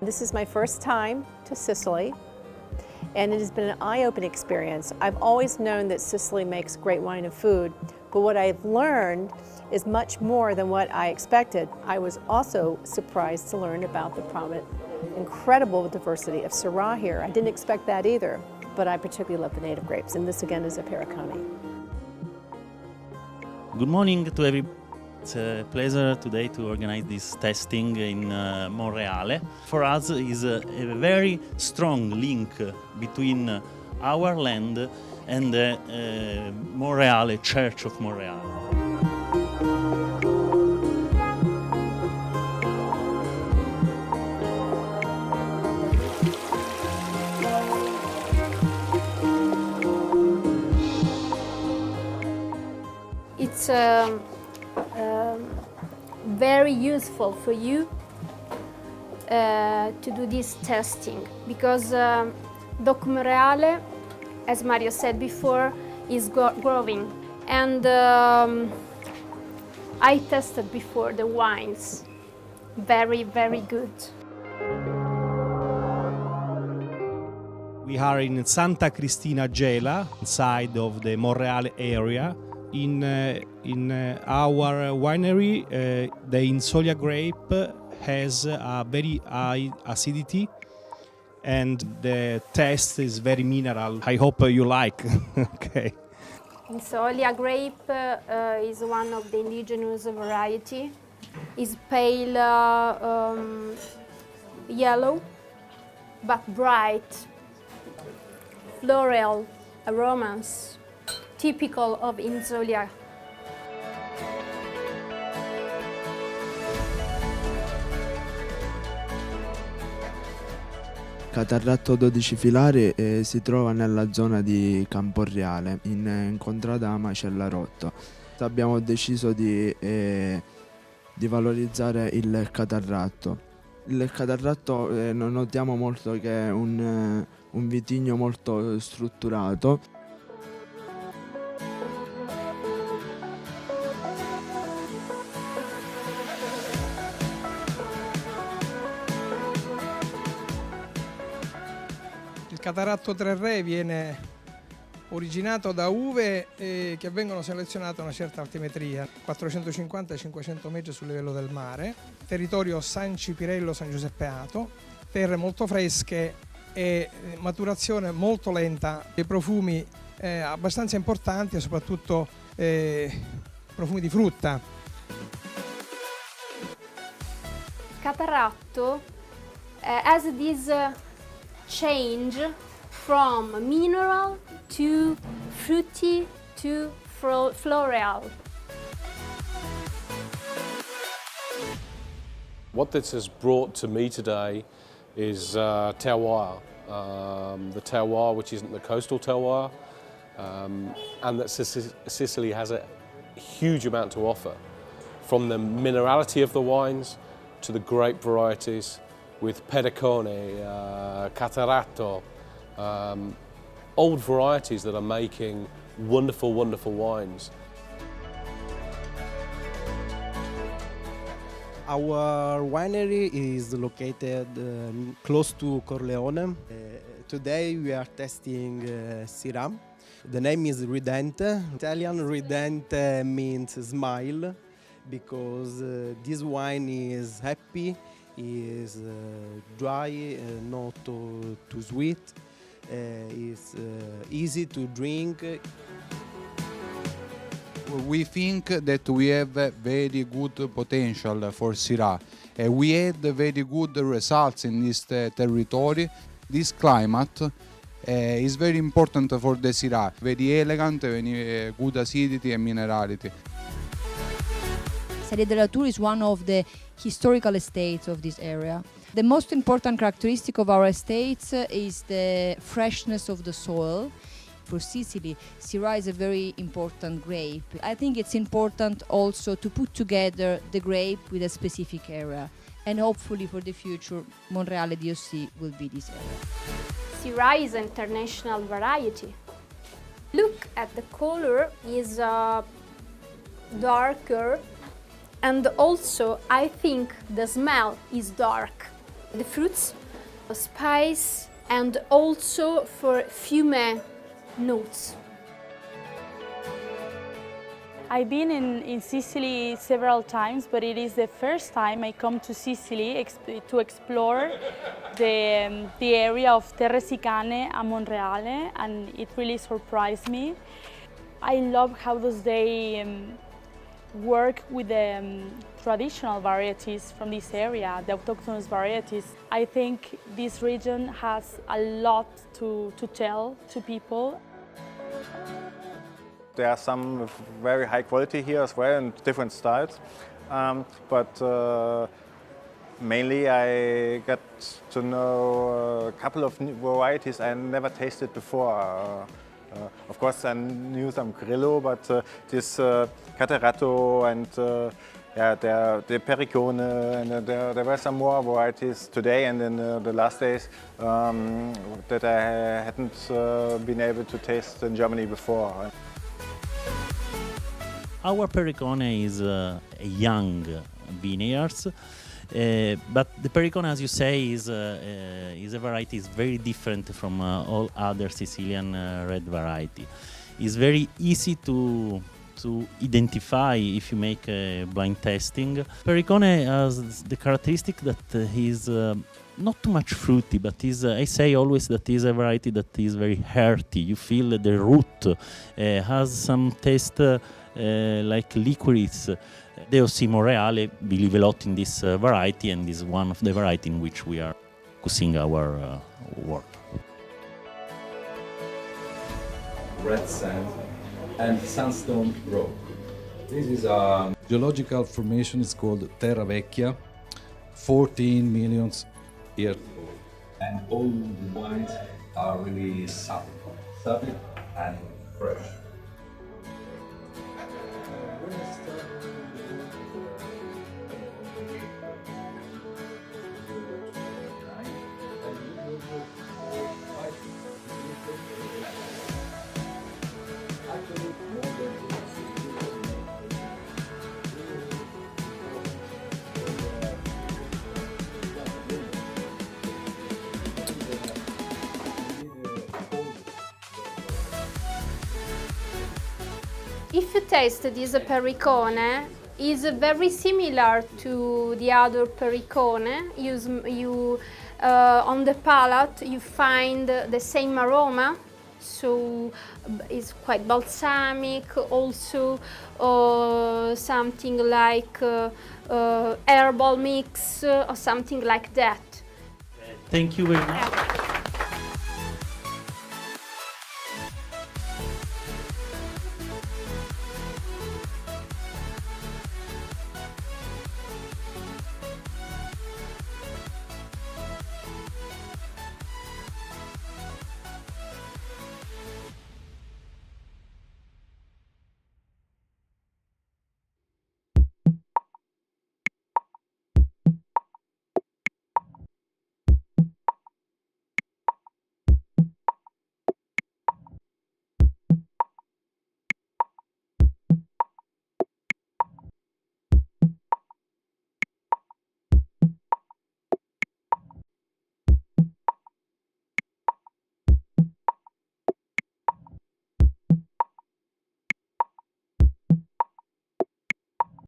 This is my first time to Sicily, and it has been an eye-opening experience. I've always known that Sicily makes great wine and food, but what I've learned is much more than what I expected. I was also surprised to learn about the prominent, incredible diversity of Syrah here. I didn't expect that either, but I particularly love the native grapes, and this again is a Pericone. Good morning to everyone. It's a pleasure today to organize this tasting in Monreale. For us is a very strong link between our land and the Monreale, Church of Monreale. It's very useful for you to do this testing because DOC Monreale, as Mario said before, is growing, and I tested before the wines. Very, very good. We are in Santa Cristina Gela, inside of the Monreale area. In our winery, the Insolia grape has a very high acidity and the taste is very mineral. I hope you like. Okay. Insolia grape is one of the indigenous variety. It's pale yellow, but bright, floral aromas, typical of Insolia. Catarratto 12 filari si trova nella zona di Camporreale, in contrada Macellarotto. Abbiamo deciso di valorizzare il catarratto. Il catarratto notiamo molto che è un vitigno molto strutturato. Il Cataratto Tre Re viene originato da uve che vengono selezionate a una certa altimetria, 450-500 metri sul livello del mare, territorio San Cipirello, San Giuseppeato, terre molto fresche e maturazione molto lenta, e profumi abbastanza importanti e soprattutto profumi di frutta. Cataratto has this change from mineral to fruity to floral. What this has brought to me today is terroir, the terroir which isn't the coastal terroir, and that Sicily has a huge amount to offer, from the minerality of the wines to the grape varieties, with Pericone, Cataratto, old varieties that are making wonderful, wonderful wines. Our winery is located close to Corleone. Today we are testing Syrah. The name is Ridente. Italian Ridente means smile, because this wine is happy, is dry, not too sweet, is easy to drink. We think that we have very good potential for Syrah. We had very good results in this territory. This climate is very important for the Syrah. Very elegant, very good acidity and minerality. Serie della Tour is one of the historical estates of this area. The most important characteristic of our estates is the freshness of the soil. For Sicily, Syrah is a very important grape. I think it's important also to put together the grape with a specific area, and hopefully for the future Monreale DOC will be this area. Syrah is an international variety. Look at the color, is darker, and also I think the smell is dark. the fruits, spice, and also for fume notes. I've been in Sicily several times, but it is the first time I come to Sicily to explore the area of Terre Sicane a Monreale, and it really surprised me. I love how they work with the traditional varieties from this area, the autochthonous varieties. I think this region has a lot to tell to people. There are some very high quality here as well in different styles, but mainly I got to know a couple of new varieties I never tasted before. Of course I knew some Grillo, but this Catarato and yeah, the Pericone, and there were some more varieties today and in the last days that I hadn't been able to taste in Germany before. Our Pericone is a young vineyards, but the Pericone, as you say, is a variety is very different from all other Sicilian red variety. It's very easy to identify if you make a blind testing. Pericone has the characteristic that he's not too much fruity, but I say always that is a variety that is very hearty. You feel the root has some taste like licorice. DOC Monreale believe a lot in this variety, and is one of the variety in which we are focusing our work. Red sand and sandstone rock. This is a geological formation. It's called Terra Vecchia, 14 million years old. And all the wines are really supple and fresh. If you taste this Pericone, is very similar to the other Pericone. On the palate you find the same aroma, so it's quite balsamic, also something like herbal mix or something like that. Thank you very much.